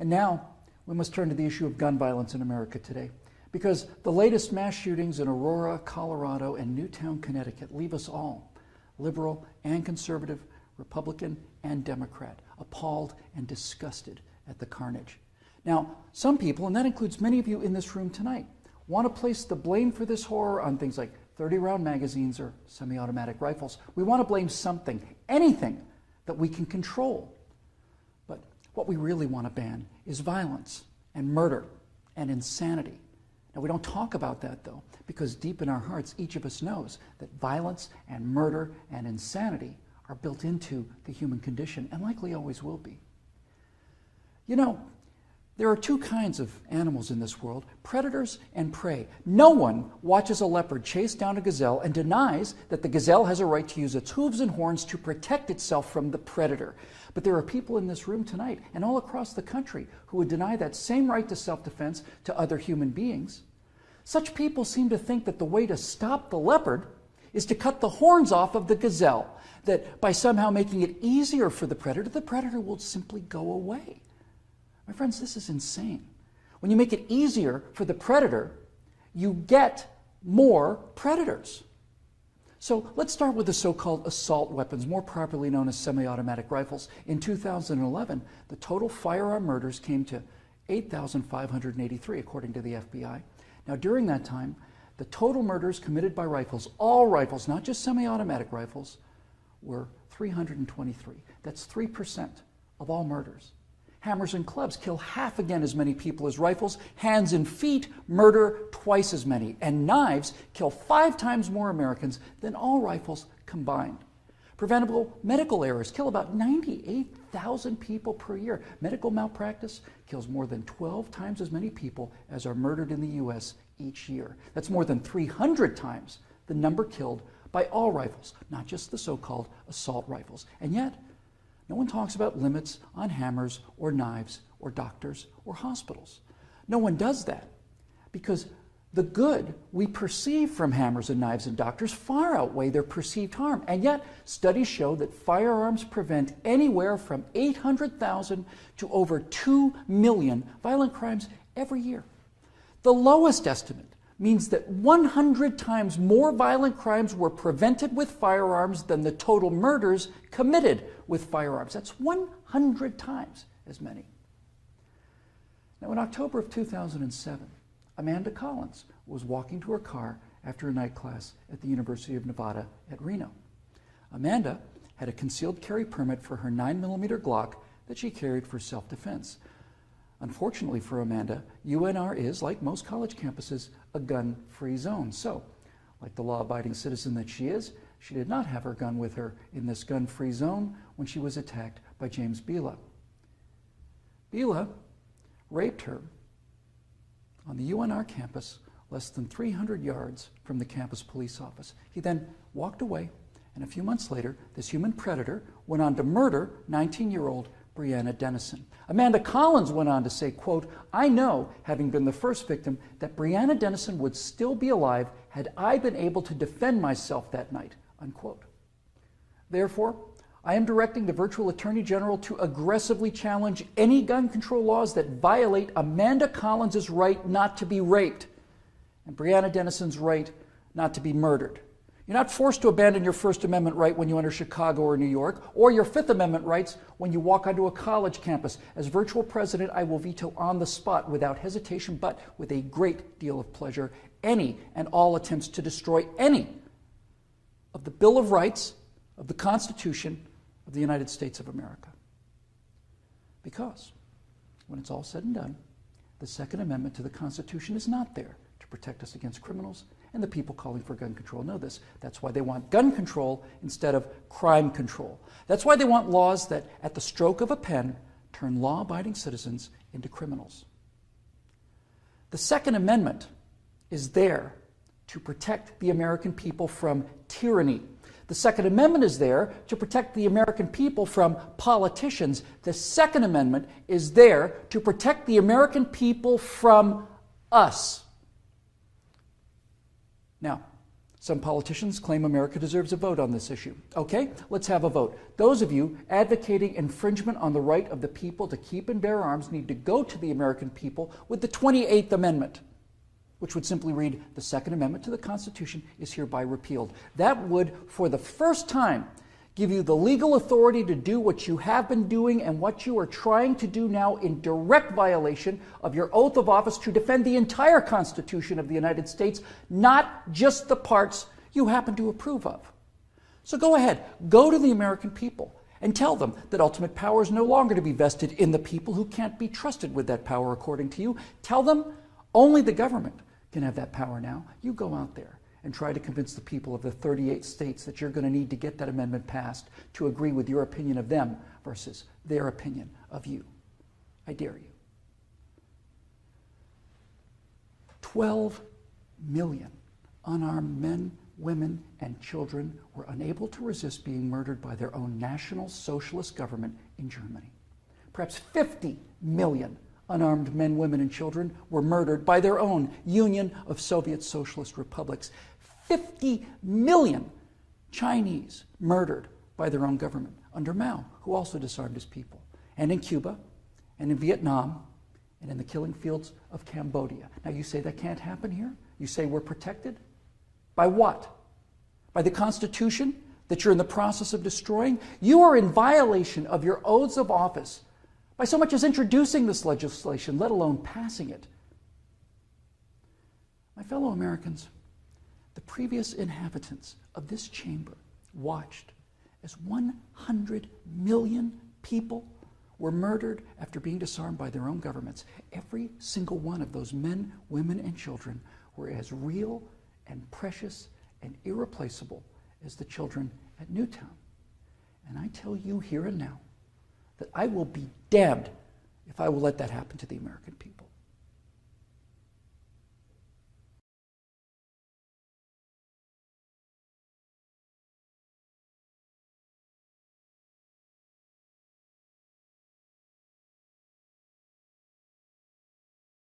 And now we must turn to the issue of gun violence in America today, because the latest mass shootings in Aurora, Colorado, and Newtown, Connecticut leave us all, liberal and conservative, Republican and Democrat, appalled and disgusted at the carnage. Now, some people, and that includes many of you in this room tonight, want to place the blame for this horror on things like 30-round magazines or semi-automatic rifles. We want to blame something, anything that we can control. But what we really want to ban is violence and murder and insanity. Now, we don't talk about that, though, because deep in our hearts, each of us knows that violence and murder and insanity are built into the human condition and likely always will be. You know, there are two kinds of animals in this world, predators and prey. No one watches a leopard chase down a gazelle and denies that the gazelle has a right to use its hooves and horns to protect itself from the predator. But there are people in this room tonight and all across the country who would deny that same right to self-defense to other human beings. Such people seem to think that the way to stop the leopard is to cut the horns off of the gazelle, that by somehow making it easier for the predator will simply go away. My friends, this is insane. When you make it easier for the predator, you get more predators. So let's start with the so-called assault weapons, more properly known as semi-automatic rifles. In 2011, the total firearm murders came to 8,583, according to the FBI. Now, during that time, the total murders committed by rifles, all rifles, not just semi-automatic rifles, were 323. That's 3% of all murders. Hammers and clubs kill half again as many people as rifles. Hands and feet murder twice as many. And knives kill 5 times more Americans than all rifles combined. Preventable medical errors kill about 98,000 people per year. Medical malpractice kills more than 12 times as many people as are murdered in the U.S. each year. That's more than 300 times the number killed by all rifles, not just the so-called assault rifles. And yet, no one talks about limits on hammers or knives or doctors or hospitals. No one does that because the good we perceive from hammers and knives and doctors far outweigh their perceived harm. And yet, studies show that firearms prevent anywhere from 800,000 to over 2 million violent crimes every year. The lowest estimate means that 100 times more violent crimes were prevented with firearms than the total murders committed with firearms. That's 100 times as many. Now, in October of 2007, Amanda Collins was walking to her car after a night class at the University of Nevada at Reno. Amanda had a concealed carry permit for her 9mm Glock that she carried for self-defense. Unfortunately for Amanda, UNR is, like most college campuses, a gun-free zone. So, like the law-abiding citizen that she is, she did not have her gun with her in this gun-free zone when she was attacked by James Bila. Bila raped her on the UNR campus less than 300 yards from the campus police office. He then walked away, and a few months later, this human predator went on to murder 19-year-old Breonna Dennison. Amanda Collins went on to say, quote, "I know, having been the first victim, that Breonna Dennison would still be alive had I been able to defend myself that night," unquote. Therefore, I am directing the virtual Attorney General to aggressively challenge any gun control laws that violate Amanda Collins' right not to be raped and Breonna Dennison's right not to be murdered. You're not forced to abandon your First Amendment right when you enter Chicago or New York, or your Fifth Amendment rights when you walk onto a college campus. As virtual president, I will veto on the spot, without hesitation, but with a great deal of pleasure, any and all attempts to destroy any of the Bill of Rights, of the Constitution of the United States of America. Because, when it's all said and done, the Second Amendment to the Constitution is not there to protect us against criminals, and the people calling for gun control know this. That's why they want gun control instead of crime control. That's why they want laws that, at the stroke of a pen, turn law-abiding citizens into criminals. The Second Amendment is there to protect the American people from tyranny. The Second Amendment is there to protect the American people from politicians. The Second Amendment is there to protect the American people from us. Now, Some politicians claim America deserves a vote on this issue. Okay, let's have a vote. Those of you advocating infringement on the right of the people to keep and bear arms need to go to the American people with the 28th Amendment, which would simply read, the Second Amendment to the Constitution is hereby repealed. That would, for the first time, give you the legal authority to do what you have been doing and what you are trying to do now in direct violation of your oath of office to defend the entire Constitution of the United States, not just the parts you happen to approve of. So go ahead, go to the American people and tell them that ultimate power is no longer to be vested in the people who can't be trusted with that power according to you. Tell them only the government can have that power now. You go out there and try to convince the people of the 38 states that you're going to need to get that amendment passed to agree with your opinion of them versus their opinion of you. I dare you. 12 million unarmed men, women, and children were unable to resist being murdered by their own National Socialist government in Germany. Perhaps 50 million unarmed men, women, and children were murdered by their own Union of Soviet Socialist Republics. 50 million Chinese murdered by their own government under Mao, who also disarmed his people. And in Cuba, and in Vietnam, and in the killing fields of Cambodia. Now you say that can't happen here? You say we're protected? By what? By the Constitution that you're in the process of destroying? You are in violation of your oaths of office by so much as introducing this legislation, let alone passing it. My fellow Americans, the previous inhabitants of this chamber watched as 100 million people were murdered after being disarmed by their own governments. Every single one of those men, women, and children were as real and precious and irreplaceable as the children at Newtown. And I tell you here and now that I will be damned if I will let that happen to the American people.